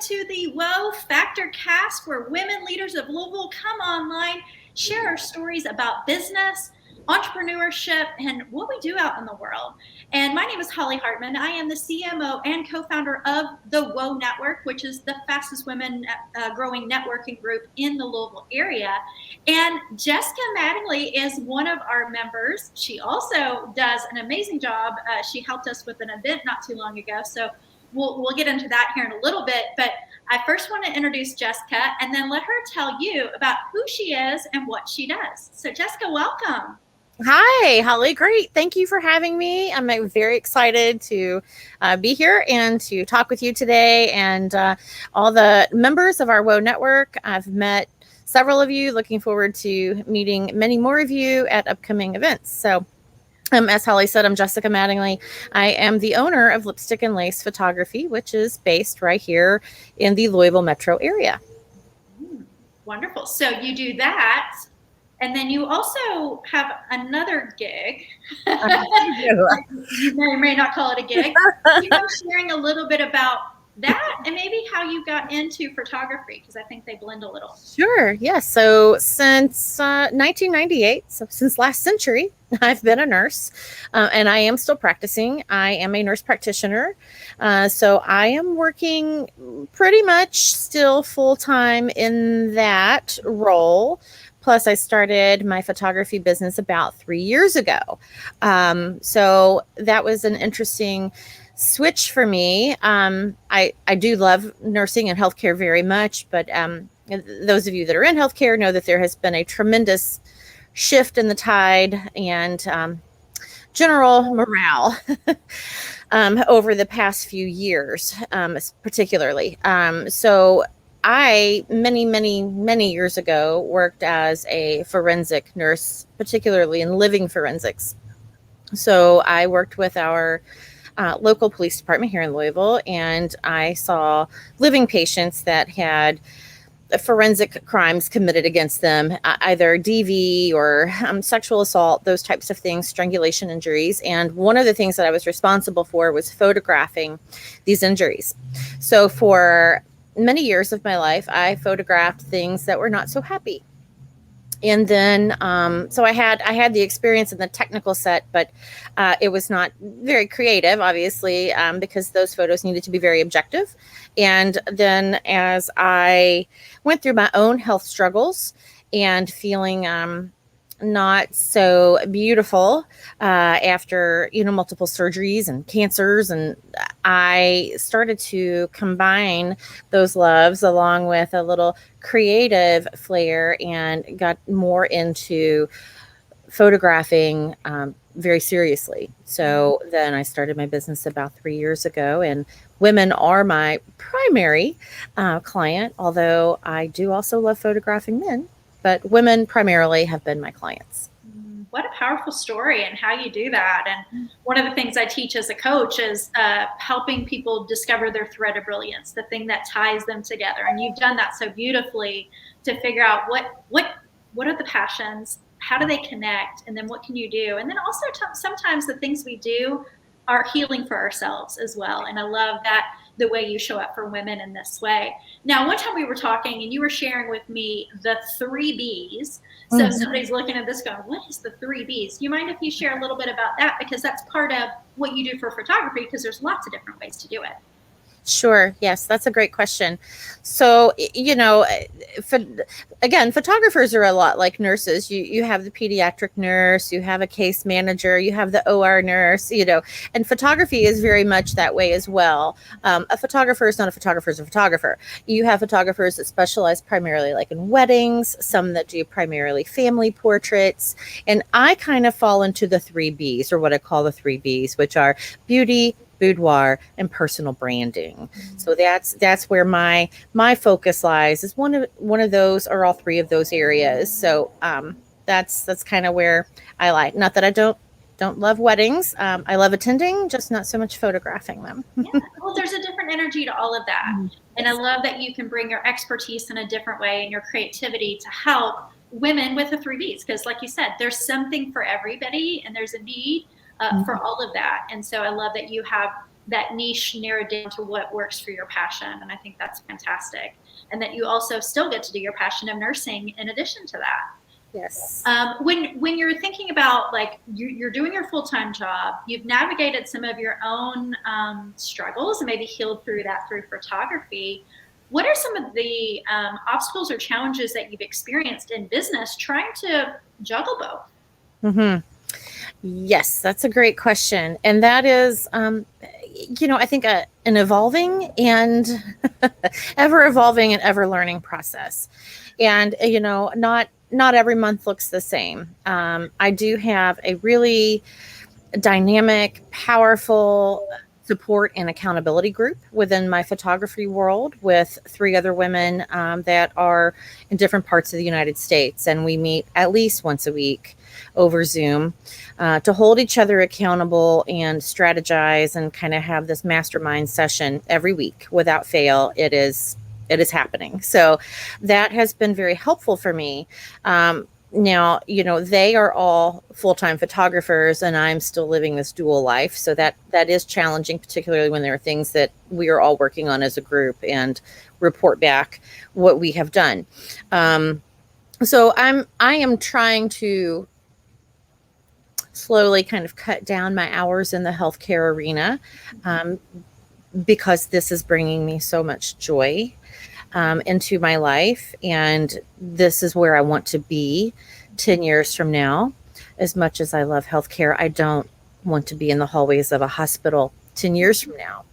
to the Whoa Factor cast, where women leaders of Louisville come online, share our stories about business, entrepreneurship, and what we do out in the world. And my name is Holly Hartman. I am the CMO and co-founder of the Whoa Network, which is the fastest women growing networking group in the Louisville area. And Jessica Mattingly is one of our members. She also does an amazing job. She helped us with an event not too long ago. So we'll get into that here in a little bit. But I first want to introduce Jessica and then let her tell you about who she is and what she does. So Jessica, welcome. Hi, Holly. Great. Thank you for having me. I'm very excited to be here and to talk with you today and all the members of our Whoa Network. I've met several of you, looking forward to meeting many more of you at upcoming events. So as Holly said, I'm Jessica Mattingly. I am the owner of Lipstick and Lace Photography, which is based right here in the Louisville metro area. Wonderful. So you do that. And then you also have another gig. You may or may not call it a gig. You know, sharing a little bit about that and maybe how you got into photography, because I think they blend a little. Sure. Yes. So since 1998, so since last century, I've been a nurse and I am still practicing. I am a nurse practitioner. So I am working pretty much still full time in that role. Plus, I started my photography business about 3 years ago. So that was an interesting switch for me. I do love nursing and healthcare very much, but those of you that are in healthcare know that there has been a tremendous shift in the tide and general morale over the past few years, particularly. So I, many years ago, worked as a forensic nurse, particularly in living forensics. So I worked with our local police department here in Louisville, and I saw living patients that had forensic crimes committed against them, either DV or sexual assault, those types of things, strangulation injuries. And one of the things that I was responsible for was photographing these injuries. So for many years of my life, I photographed things that were not so happy. And then, so I had the experience in the technical set, but it was not very creative, obviously, because those photos needed to be very objective. And then as I went through my own health struggles and feeling not so beautiful after, multiple surgeries and cancers. And I started to combine those loves along with a little creative flair and got more into photographing very seriously. So then I started my business about 3 years ago, and women are my primary client, although I do also love photographing men. But women primarily have been my clients. What a powerful story and how you do that. And one of the things I teach as a coach is helping people discover their thread of brilliance, the thing that ties them together. And you've done that so beautifully to figure out what are the passions, how do they connect, and then what can you do? And then also sometimes the things we do are healing for ourselves as well. And I love that, the way you show up for women in this way. Now, one time we were talking and you were sharing with me the 3 Bs. So somebody's looking at this going, what is the 3 Bs? Do you mind if you share a little bit about that? Because that's part of what you do for photography, because there's lots of different ways to do it. Sure. Yes, that's a great question. So, again, photographers are a lot like nurses. You have the pediatric nurse, you have a case manager, you have the OR nurse, and photography is very much that way as well. A photographer is not a photographer is a photographer. You have photographers that specialize primarily like in weddings, some that do primarily family portraits. And I kind of fall into the 3 Bs, or what I call the 3 Bs, which are beauty, boudoir, and personal branding. So that's where my focus lies, is one of those, or all 3 of those areas. So that's kind of where I like. Not that I don't love weddings. I love attending, just not so much photographing them. Yeah. Well, there's a different energy to all of that. And I love that you can bring your expertise in a different way and your creativity to help women with the 3 Bs. Because like you said, there's something for everybody and there's a need for all of that. And so I love that you have that niche narrowed down to what works for your passion. And I think that's fantastic. And that you also still get to do your passion of nursing in addition to that. Yes. When you're thinking about, like, you're doing your full-time job, you've navigated some of your own struggles and maybe healed through that through photography. What are some of the obstacles or challenges that you've experienced in business trying to juggle both? Mm-hmm. Yes, that's a great question. And that is, I think an evolving and ever evolving and ever learning process. And, not every month looks the same. I do have a really dynamic, powerful support and accountability group within my photography world with 3 other women that are in different parts of the United States. And we meet at least once a week over Zoom to hold each other accountable and strategize and kind of have this mastermind session every week without fail. It is happening. So that has been very helpful for me. Now, they are all full-time photographers and I'm still living this dual life. So that is challenging, particularly when there are things that we are all working on as a group and report back what we have done. So I am trying to slowly kind of cut down my hours in the healthcare arena because this is bringing me so much joy into my life. And this is where I want to be 10 years from now. As much as I love healthcare, I don't want to be in the hallways of a hospital 10 years from now.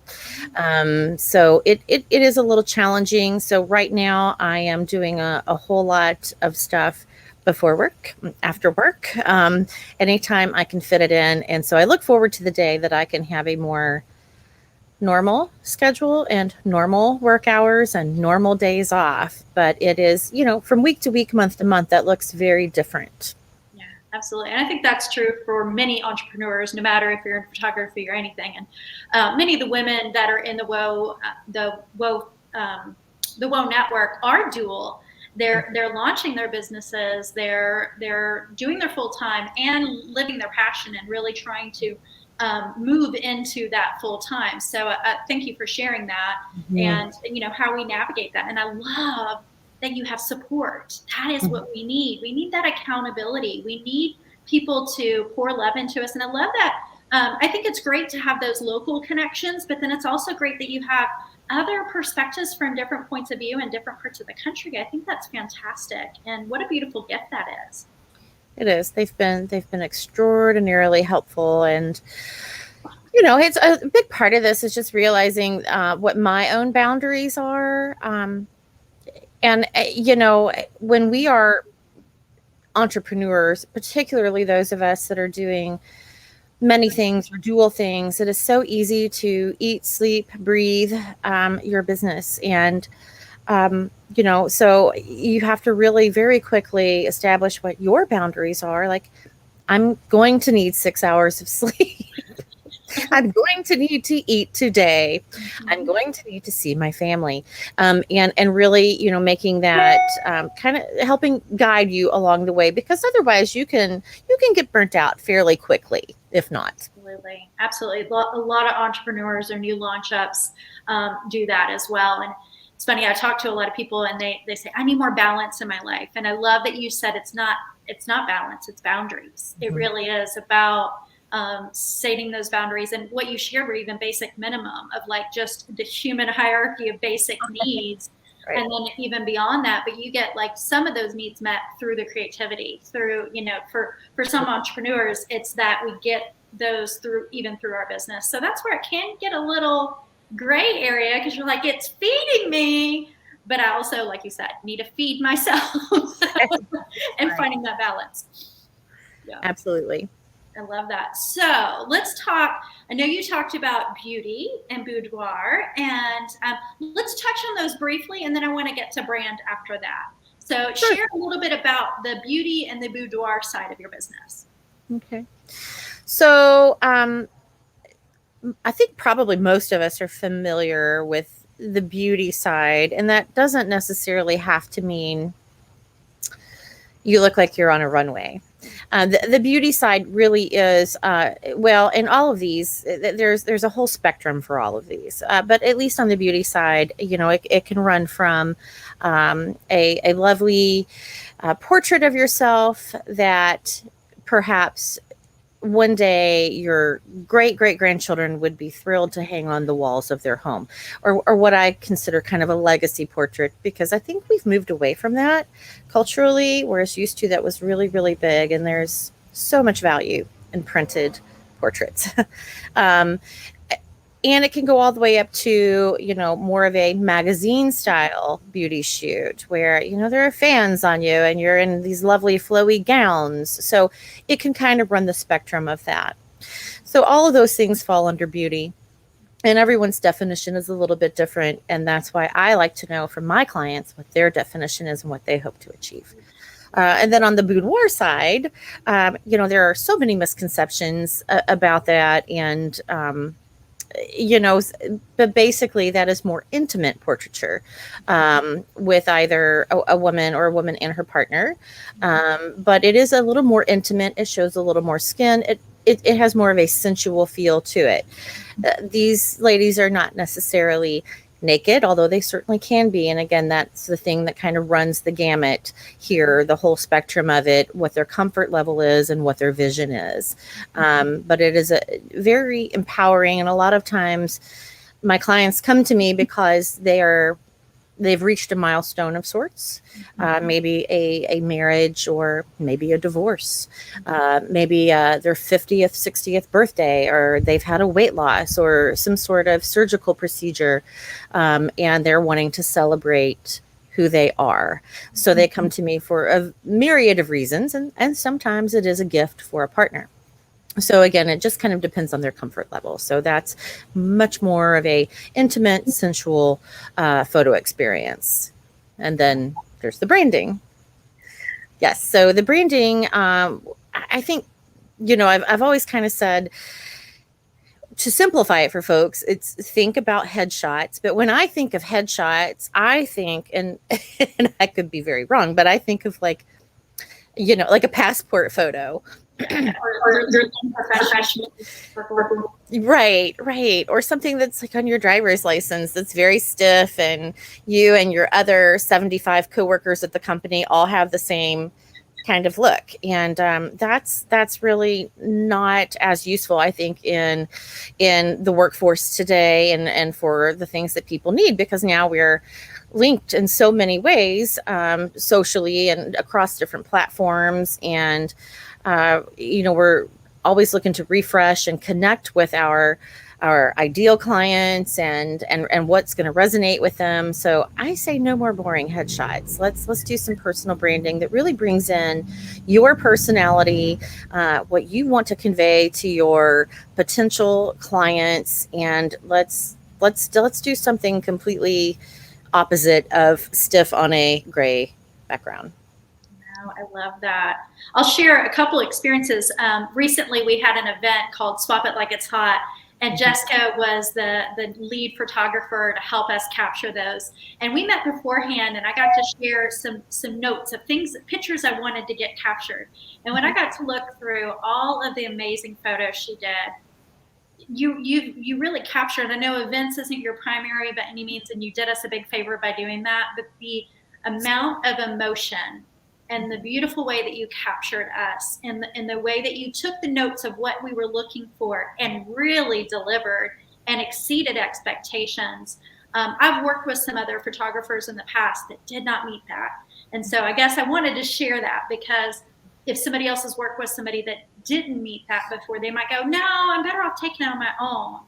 So it is a little challenging. So right now I am doing a whole lot of stuff before work, after work, anytime I can fit it in. And so I look forward to the day that I can have a more normal schedule and normal work hours and normal days off. But it is, from week to week, month to month, that looks very different. Yeah, absolutely. And I think that's true for many entrepreneurs, no matter if you're in photography or anything. And many of the women that are in the WOW network are dual. They're launching their businesses, they're doing their full time and living their passion and really trying to move into that full time. So thank you for sharing that. And how we navigate that. And I love that you have support. That is what we need. We need that accountability. We need people to pour love into us. And I love that. I think it's great to have those local connections, but then it's also great that you have other perspectives from different points of view in different parts of the country. I think that's fantastic. And what a beautiful gift that is. It is. They've been extraordinarily helpful. And, it's a big part of this is just realizing what my own boundaries are. And when we are entrepreneurs, particularly those of us that are doing many things or dual things, it is so easy to eat, sleep, breathe your business. And so you have to really very quickly establish what your boundaries are. Like, I'm going to need 6 hours of sleep. I'm going to need to eat today. I'm going to need to see my family. And really, making that kind of helping guide you along the way, because otherwise you can get burnt out fairly quickly, if not. Absolutely. A lot of entrepreneurs or new launch ups do that as well. And it's funny, I talk to a lot of people and they say, I need more balance in my life. And I love that you said it's not balance, it's boundaries. It really is about setting those boundaries. And what you shared were even basic minimum of like just the human hierarchy of basic needs. Right. And then even beyond that, but you get like some of those needs met through the creativity, through, for some entrepreneurs, it's that we get those through our business. So that's where it can get a little gray area, because you're like, it's feeding me, but I also, like you said, need to feed myself and finding that balance. Yeah. Absolutely. I love that. So let's talk. I know you talked about beauty and boudoir, and let's touch on those briefly, and then I want to get to brand after that. So share a little bit about the beauty and the boudoir side of your business. Okay. So I think probably most of us are familiar with the beauty side, and that doesn't necessarily have to mean you look like you're on a runway. The beauty side really is, well, in all of these, there's a whole spectrum for all of these. But at least on the beauty side, it can run from a lovely portrait of yourself that perhaps one day your great great grandchildren would be thrilled to hang on the walls of their home, or what I consider kind of a legacy portrait, because I think we've moved away from that culturally, whereas used to that was really really big, and there's so much value in printed portraits. um, and it can go all the way up to more of a magazine style beauty shoot where there are fans on you and you're in these lovely flowy gowns, so it can kind of run the spectrum of that. So all of those things fall under beauty, and everyone's definition is a little bit different, and that's why I like to know from my clients what their definition is and what they hope to achieve. And then on the boudoir side, there are so many misconceptions about that, and but basically that is more intimate portraiture, with either a woman or a woman and her partner. But it is a little more intimate. It shows a little more skin. It has more of a sensual feel to it. These ladies are not necessarily naked, although they certainly can be. And again, that's the thing that kind of runs the gamut here, the whole spectrum of it, what their comfort level is and what their vision is. But it is a very empowering. And a lot of times my clients come to me because they've reached a milestone of sorts, maybe a marriage, or maybe a divorce, maybe their 50th, 60th birthday, or they've had a weight loss or some sort of surgical procedure, and they're wanting to celebrate who they are. So they come to me for a myriad of reasons, and sometimes it is a gift for a partner. So again, it just kind of depends on their comfort level. So that's much more of a intimate, sensual photo experience. And then there's the branding. Yes. So the branding, I think, I've always kind of said, to simplify it for folks, it's think about headshots. But when I think of headshots, I think, and I could be very wrong, but I think of like a passport photo. Right. Or something that's like on your driver's license that's very stiff, and you and your other 75 coworkers at the company all have the same kind of look. And that's really not as useful, I think, in the workforce today, and for the things that people need, because now we're linked in so many ways, socially and across different platforms. And we're always looking to refresh and connect with our ideal clients and what's going to resonate with them. So I say no more boring headshots. Let's do some personal branding that really brings in your personality, what you want to convey to your potential clients, and let's do something completely opposite of stiff on a gray background. I love that. I'll share a couple experiences. Recently, we had an event called Swap It Like It's Hot, and Jessica was the lead photographer to help us capture those. And we met beforehand, and I got to share some notes of pictures I wanted to get captured. And when I got to look through all of the amazing photos she did, you really captured. I know events isn't your primary by any means, and you did us a big favor by doing that, but the amount of emotion and the beautiful way that you captured us, and the way that you took the notes of what we were looking for and really delivered and exceeded expectations. I've worked with some other photographers in the past that did not meet that. And so I guess I wanted to share that, because if somebody else has worked with somebody that didn't meet that before, they might go, no, I'm better off taking it on my own.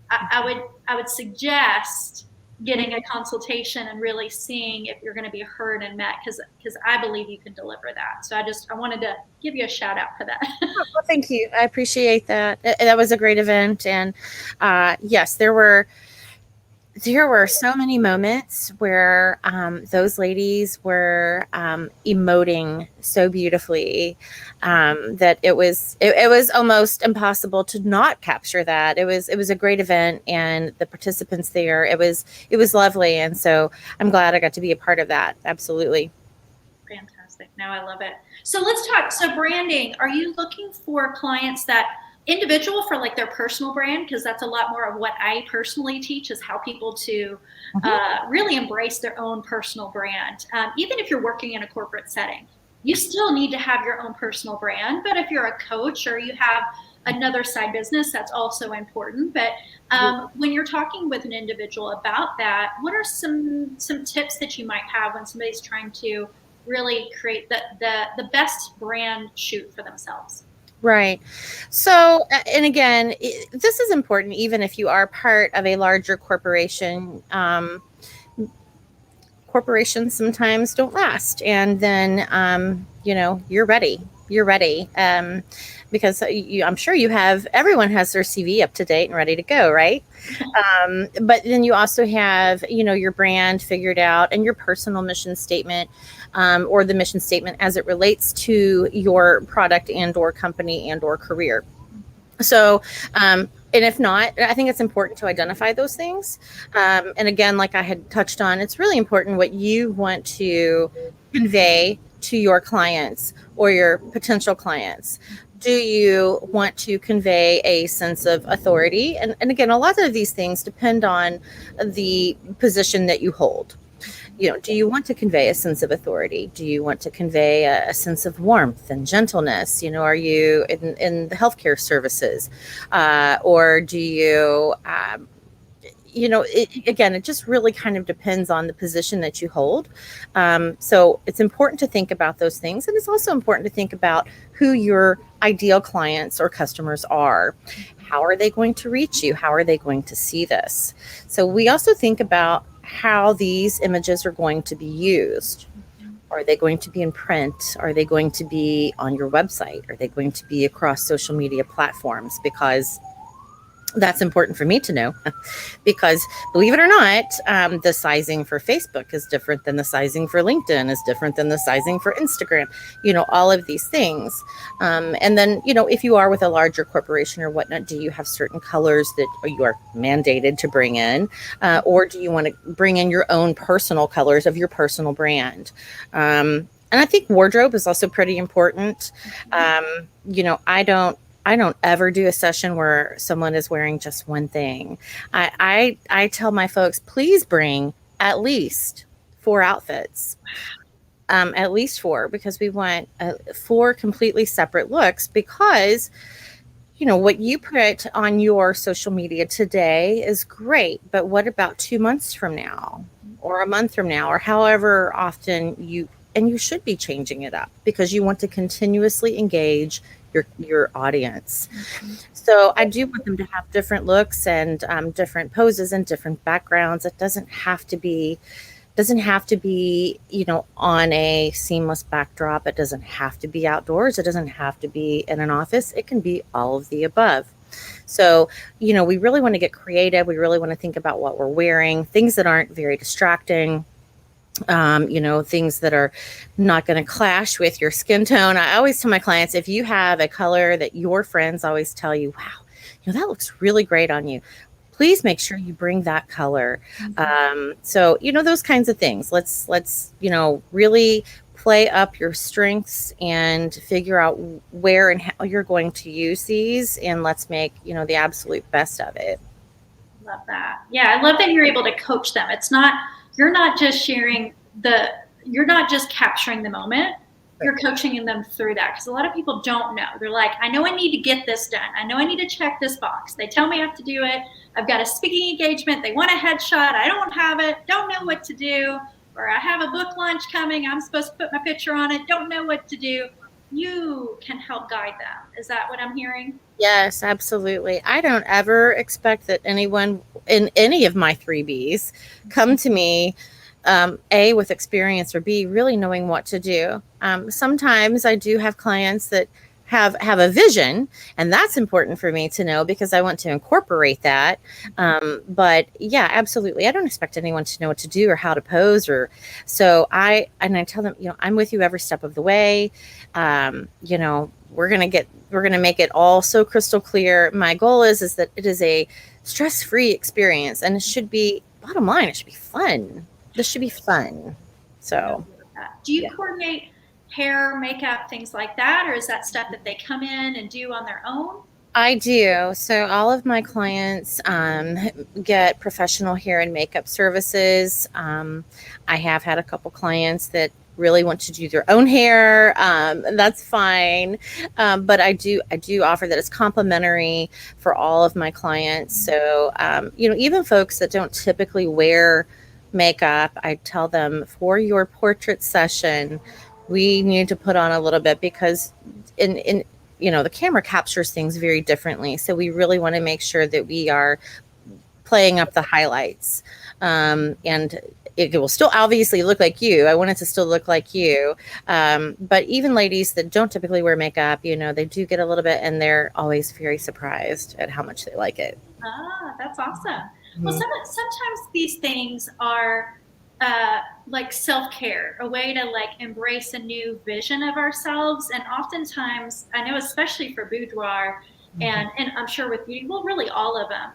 I would suggest getting a consultation and really seeing if you're going to be heard and met, because I believe you can deliver that. So I wanted to give you a shout out for that. Well, thank you. I appreciate that. That was a great event. And yes, there were so many moments where those ladies were emoting so beautifully, that it was almost impossible to not capture that. It was a great event, and the participants there, it was lovely. And so I'm glad I got to be a part of that. Absolutely. Fantastic. Fantastic. No, I love it. So let's talk. So branding, are you looking for clients that individual for like their personal brand? Because that's a lot more of what I personally teach is how people to really embrace their own personal brand. Even if you're working in a corporate setting, you still need to have your own personal brand. But if you're a coach or you have another side business, that's also important. But when you're talking with an individual about that, what are some tips that you might have when somebody's trying to really create the best brand shoot for themselves? Right. So, and again, this is important even if you are part of a larger corporation. Corporations sometimes don't last, and then you're ready. You're ready, because I'm sure everyone has their CV up to date and ready to go, right? But then you also have your brand figured out and your personal mission statement, or the mission statement as it relates to your product and or company and or career. So, and if not, I think it's important to identify those things. And again, like I had touched on, it's really important what you want to convey to your clients or your potential clients. Do you want to convey a sense of authority? And again, a lot of these things depend on the position that you hold. Do you want to convey a sense of authority? Do you want to convey a sense of warmth and gentleness? Are you in the healthcare services? Or do you, again, it just really kind of depends on the position that you hold. So it's important to think about those things. And it's also important to think about who your ideal clients or customers are. How are they going to reach you? How are they going to see this? So we also think about how these images are going to be used. Are they going to be in print? Are they going to be on your website? Are they going to be across social media platforms? Because that's important for me to know, because believe it or not, the sizing for Facebook is different than the sizing for LinkedIn, is different than the sizing for Instagram, all of these things. And then, if you are with a larger corporation or whatnot, do you have certain colors that you are mandated to bring in? Or do you want to bring in your own personal colors of your personal brand? And I think wardrobe is also pretty important. I don't ever do a session where someone is wearing just one thing. I tell my folks, please bring at least 4 outfits, at least 4, because we want 4 completely separate looks. Because what you put on your social media today is great, but what about 2 months from now, or a month from now, or however often you should be changing it up, because you want to continuously engage your audience. So I do want them to have different looks and different poses and different backgrounds. It doesn't have to be on a seamless backdrop. It doesn't have to be outdoors. It doesn't have to be in an office. It can be all of the above. So, we really want to get creative. We really want to think about what we're wearing, things that aren't very distracting. Things that are not going to clash with your skin tone. I always tell my clients, if you have a color that your friends always tell you, wow, that looks really great on you, please make sure you bring that color. So, those kinds of things. Let's really play up your strengths and figure out where and how you're going to use these. And let's make, the absolute best of it. Love that. Yeah, I love that you're able to coach them. You're not just you're not just capturing the moment, you're coaching them through that. Because a lot of people don't know. They're like, I know I need to get this done. I know I need to check this box. They tell me I have to do it. I've got a speaking engagement. They want a headshot. I don't have it. Don't know what to do. Or I have a book launch coming. I'm supposed to put my picture on it. Don't know what to do. You can help guide them. Is that what I'm hearing? Yes, absolutely. I don't ever expect that anyone in any of my 3 Bs come to me, A, with experience, or B, really knowing what to do. Sometimes I do have clients that have a vision, and that's important for me to know because I want to incorporate that. But yeah, absolutely. I don't expect anyone to know what to do or how to pose, so I tell them, I'm with you every step of the way. We're going to make it all so crystal clear. My goal is that it is a stress-free experience, and it should be, bottom line, it should be fun. This should be fun. So do you coordinate hair, makeup, things like that? Or is that stuff that they come in and do on their own? I do. So all of my clients get professional hair and makeup services. I have had a couple clients that really want to do their own hair. And that's fine. But I do offer that it's complimentary for all of my clients. So even folks that don't typically wear makeup, I tell them for your portrait session, we need to put on a little bit because in the camera captures things very differently. So we really want to make sure that we are playing up the highlights. And it will still obviously look like you. I want it to still look like you. But even ladies that don't typically wear makeup, they do get a little bit, and they're always very surprised at how much they like it. Ah, that's awesome. Well, Mhm. sometimes these things are like self-care, a way to like embrace a new vision of ourselves. And oftentimes, I know, especially for Boudoir, Mhm. and I'm sure with beauty, well, really all of them,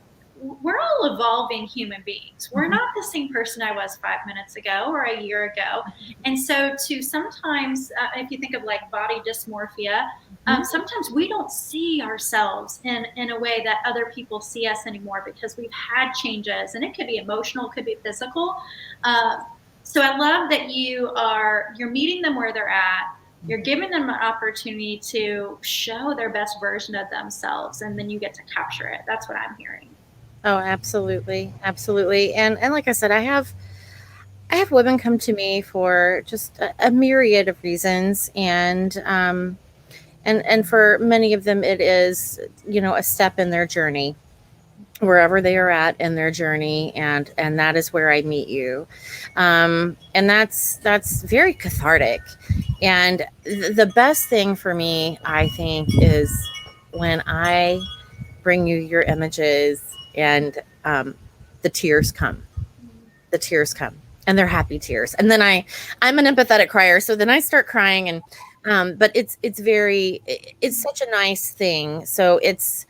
we're all evolving human beings. We're Mhm. not the same person I was 5 minutes ago or a year ago. And so, to sometimes, if you think of like body dysmorphia, Mhm. sometimes we don't see ourselves in a way that other people see us anymore because we've had changes, and it could be emotional, it could be physical. Uh, so I love that you're meeting them where they're at. You're giving them an opportunity to show their best version of themselves, and then you get to capture it. That's what I'm hearing. Oh, absolutely, absolutely. And like I said, I have women come to me for just a myriad of reasons, and for many of them, it is a step in their journey, wherever they are at in their journey, and that is where I meet you. And that's very cathartic. And the best thing for me, I think, is when I bring you your images, and the tears come. The tears come, and they're happy tears. And then I'm an empathetic crier, so then I start crying. And but it's such a nice thing. So it's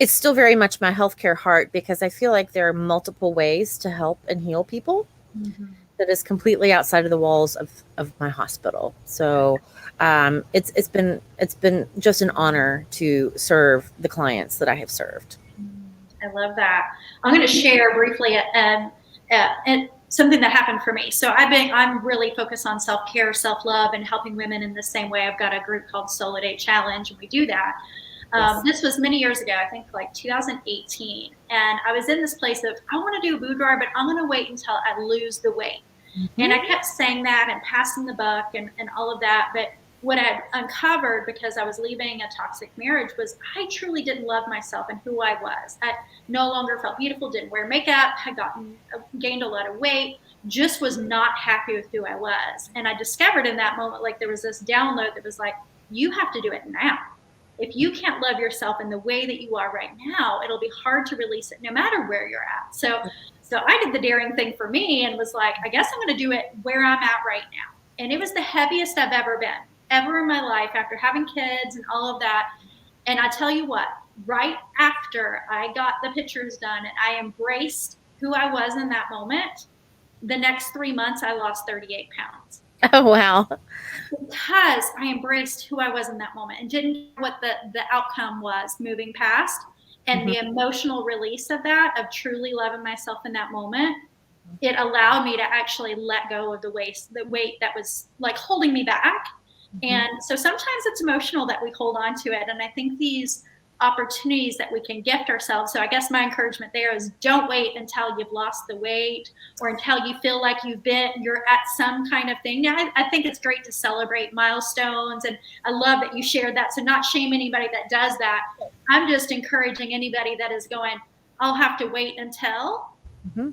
still very much my healthcare heart, because I feel like there are multiple ways to help and heal people Mhm. that is completely outside of the walls of my hospital. So it's been just an honor to serve the clients that I have served. I love that. I'm going to share briefly and something that happened for me. So I'm really focused on self care, self love, and helping women in the same way. I've got a group called Solo Date Challenge, and we do that. Yes. This was many years ago, I think like 2018, and I was in this place of I want to do boudoir, but I'm going to wait until I lose the weight. And I Mhm. kept saying that and passing the buck and all of that. But what I uncovered because I was leaving a toxic marriage was I truly didn't love myself and who I was. I no longer felt beautiful, didn't wear makeup, had gained a lot of weight, just was not happy with who I was. And I discovered in that moment, like there was this download that was like, you have to do it now. If you can't love yourself in the way that you are right now, it'll be hard to release it no matter where you're at. So I did the daring thing for me and was like, I guess I'm going to do it where I'm at right now. And it was the heaviest I've ever been, ever in my life after having kids and all of that. And I tell you what, right after I got the pictures done and I embraced who I was in that moment, the next 3 months I lost 38 pounds Oh, wow. because I embraced who I was in that moment and didn't care what the outcome was moving past. And Mhm. the emotional release of that, of truly loving myself in that moment, it allowed me to actually let go of the weight that was like holding me back. Mhm. And so sometimes it's emotional that we hold on to it. And I think these opportunities that we can gift ourselves. So I guess my encouragement there is don't wait until you've lost the weight or until you feel like you're at some kind of thing. Now, I think it's great to celebrate milestones. And I love that you shared that. So not shame anybody that does that. I'm just encouraging anybody that is going, I'll have to wait until Mhm.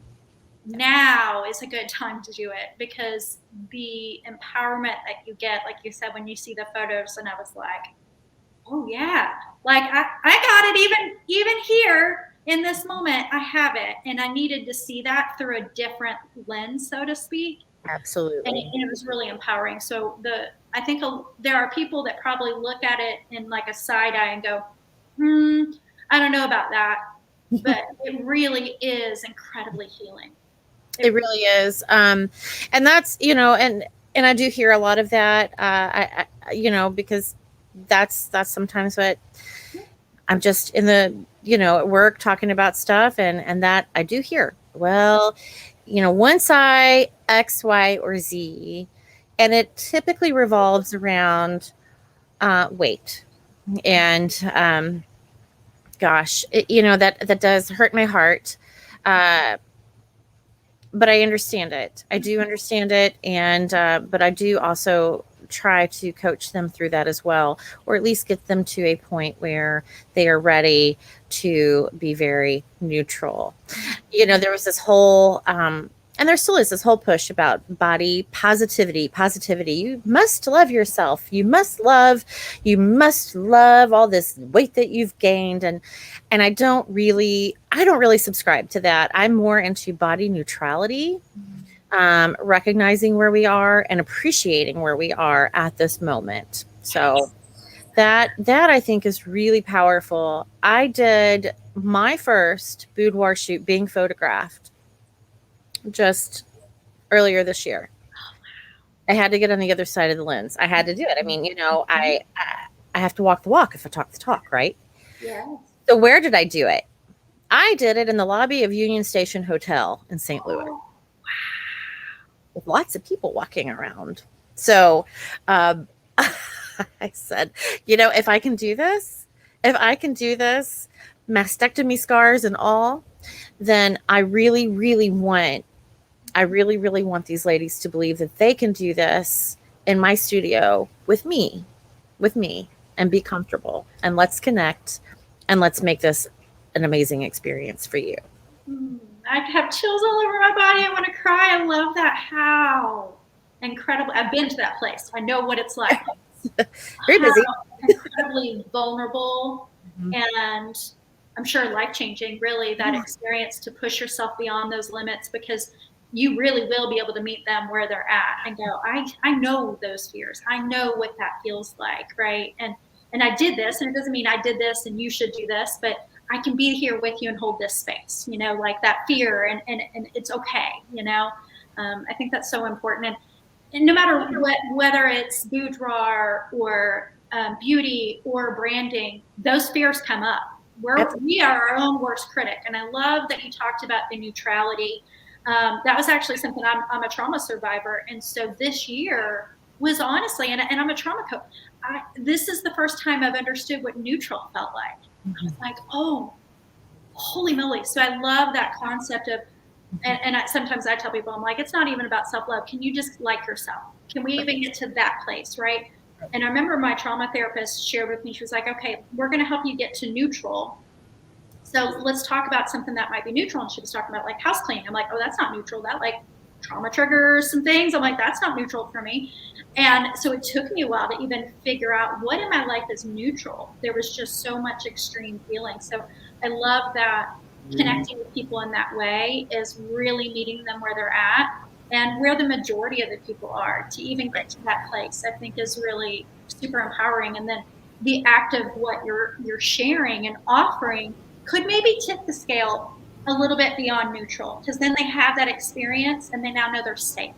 now is a good time to do it because the empowerment that you get, like you said, when you see the photos, and I was like, oh yeah, like I got it even here in this moment, I have it. And I needed to see that through a different lens, so to speak. Absolutely. And it was really empowering. So I think there are people that probably look at it in like a side eye and go, I don't know about that. But it really is incredibly healing. It It really is. And that's, and And I do hear a lot of that. Because that's sometimes what I'm just in the, at work talking about stuff, and that I do hear. Well, once I X, Y, or Z, and it typically revolves around weight. And gosh, that does hurt my heart. Uh, but I understand it. I do understand it, and but I do also try to coach them through that as well, or at least get them to a point where they are ready to be very neutral. There was this whole and there still is this whole push about body positivity. You must love yourself. You must love all this weight that you've gained. And I don't really subscribe to that. I'm more into body neutrality, recognizing where we are and appreciating where we are at this moment. So that I think is really powerful. I did my first boudoir shoot being photographed just earlier this year. I had to get on the other side of the lens. I had to do it. I mean, I have to walk the walk if I talk the talk, right? Yeah. So where did I do it? I did it in the lobby of Union Station Hotel in St. Louis, with lots of people walking around. So I said, if I can do this, mastectomy scars and all, then I really, really want these ladies to believe that they can do this in my studio with me, and be comfortable. And let's connect, and let's make this an amazing experience for you. I have chills all over my body. I want to cry. I love that. How incredible. I've been to that place. I know what it's like. Very busy. Incredibly vulnerable, Mhm. and I'm sure life-changing, really, that experience to push yourself beyond those limits, because you really will be able to meet them where they're at and go, I know those fears. I know what that feels like, right? And I did this, and it doesn't mean I did this and you should do this, but I can be here with you and hold this space, like that fear, and it's okay, I think that's so important. And no matter whether it's boudoir or beauty or branding, those fears come up. We are our own worst critic. And I love that you talked about the neutrality. That was actually something. I'm a trauma survivor, and so this year was honestly, and I'm a trauma coach. This is the first time I've understood what neutral felt like. I was like, oh, holy moly! So I love that concept of, and sometimes I tell people, I'm like, it's not even about self-love. Can you just like yourself? Can we even get to that place, right? And I remember my trauma therapist shared with me, she was like, okay, we're going to help you get to neutral. So let's talk about something that might be neutral. And she was talking about like house cleaning. I'm like, oh, that's not neutral. That like trauma triggers some things. I'm like, that's not neutral for me. And so it took me a while to even figure out what in my life is neutral. There was just so much extreme feeling. So I love that connecting with people in that way is really meeting them where they're at, and where the majority of the people are, to even get to that place, I think is really super empowering. And then the act of what you're sharing and offering could maybe tip the scale a little bit beyond neutral, because then they have that experience and they now know they're safe.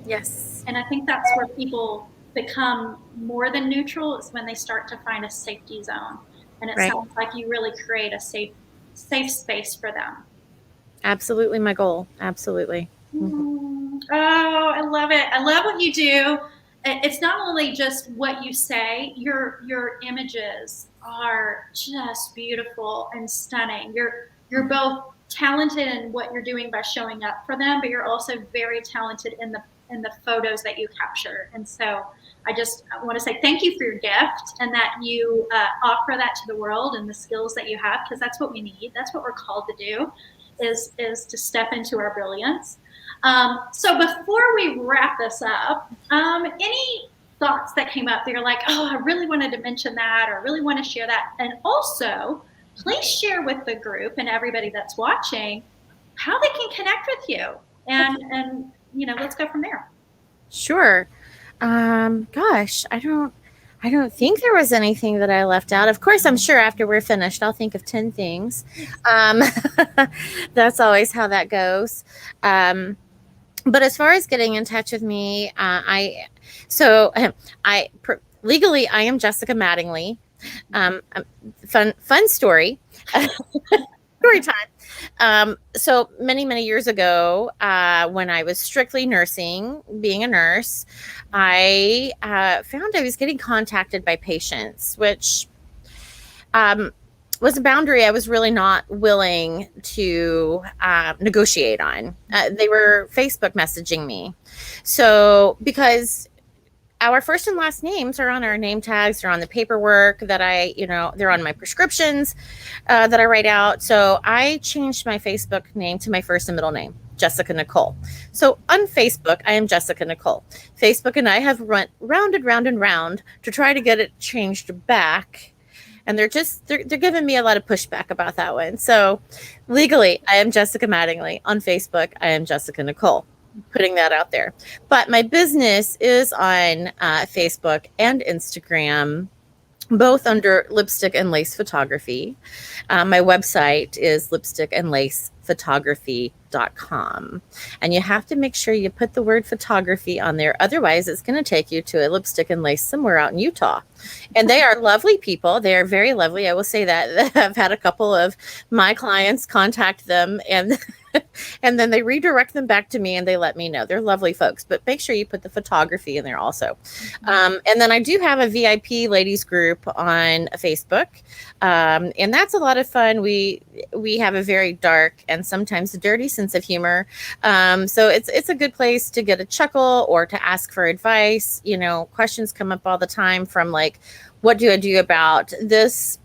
Yes. And I think that's where people become more than neutral, is when they start to find a safety zone. And it sounds like you really create a safe space for them. Absolutely my goal. Absolutely. Oh, I love it. I love what you do. It's not only just what you say, your images are just beautiful and stunning. You're both talented in what you're doing by showing up for them, but you're also very talented in the photos that you capture. And so I want to say thank you for your gift, and that you offer that to the world, and the skills that you have, because that's what we need. That's what we're called to do, is to step into our brilliance. So before we wrap this up, any thoughts that came up that you're like, oh, I really wanted to mention that, or really want to share that? And also, please share with the group and everybody that's watching how they can connect with you. And let's go from there. Sure. Gosh, I don't think there was anything that I left out. Of course, I'm sure after we're finished, I'll think of 10 things. That's always how that goes. But as far as getting in touch with me, so I legally I am Jessica Mattingly. Fun story. Story time. So many years ago, when I was strictly nursing, being a nurse, I found I was getting contacted by patients, which um, was a boundary I was really not willing to negotiate on. They were Facebook messaging me. So, because our first and last names are on our name tags, they're on the paperwork that they're on my prescriptions that I write out. So I changed my Facebook name to my first and middle name, Jessica Nicole. So on Facebook, I am Jessica Nicole. Facebook and I have rounded round and round to try to get it changed back. And they're giving me a lot of pushback about that one. So legally, I am Jessica Mattingly. On Facebook, I am Jessica Nicole. Putting that out there. But my business is on Facebook and Instagram, both under Lipstick and Lace Photography. My website is lipstickandlacephotography.com. And you have to make sure you put the word photography on there. Otherwise, it's going to take you to a lipstick and lace somewhere out in Utah. And they are lovely people. They are very lovely. I will say that. I've had a couple of my clients contact them and and then they redirect them back to me and they let me know. They're lovely folks, but make sure you put the photography in there also. And then I do have a VIP ladies group on Facebook. And that's a lot of fun. We have a very dark and sometimes a dirty sense of humor. So it's a good place to get a chuckle or to ask for advice. Questions come up all the time from like, what do I do about this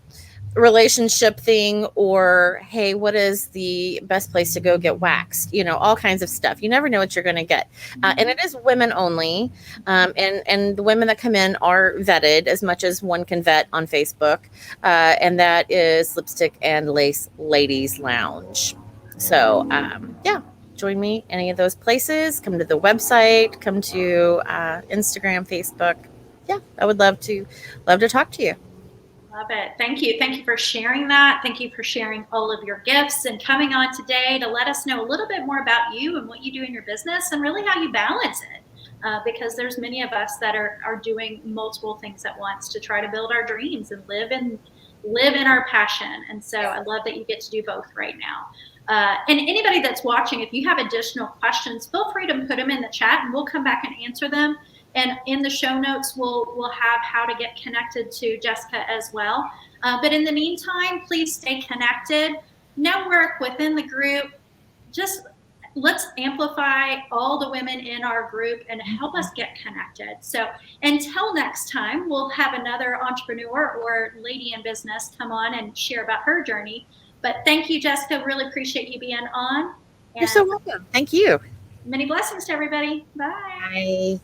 relationship thing, or hey, what is the best place to go get waxed, all kinds of stuff. You never know what you're going to get. And it is women only, and the women that come in are vetted as much as one can vet on Facebook, and that is Lipstick and Lace Ladies Lounge. So yeah, join me any of those places. Come to the website, come to Instagram, Facebook. Yeah, I would love to talk to you. Love it. Thank you. Thank you for sharing that. Thank you for sharing all of your gifts and coming on today to let us know a little bit more about you and what you do in your business and really how you balance it. Because there's many of us that are doing multiple things at once to try to build our dreams and live in our passion. And so I love that you get to do both right now. And anybody that's watching, if you have additional questions, feel free to put them in the chat and we'll come back and answer them. And in the show notes, we'll have how to get connected to Jessica as well. But in the meantime, please stay connected, network within the group. Just let's amplify all the women in our group and help us get connected. So until next time, we'll have another entrepreneur or lady in business come on and share about her journey. But thank you, Jessica. Really appreciate you being on. You're so welcome. Thank you. Many blessings to everybody. Bye. Bye.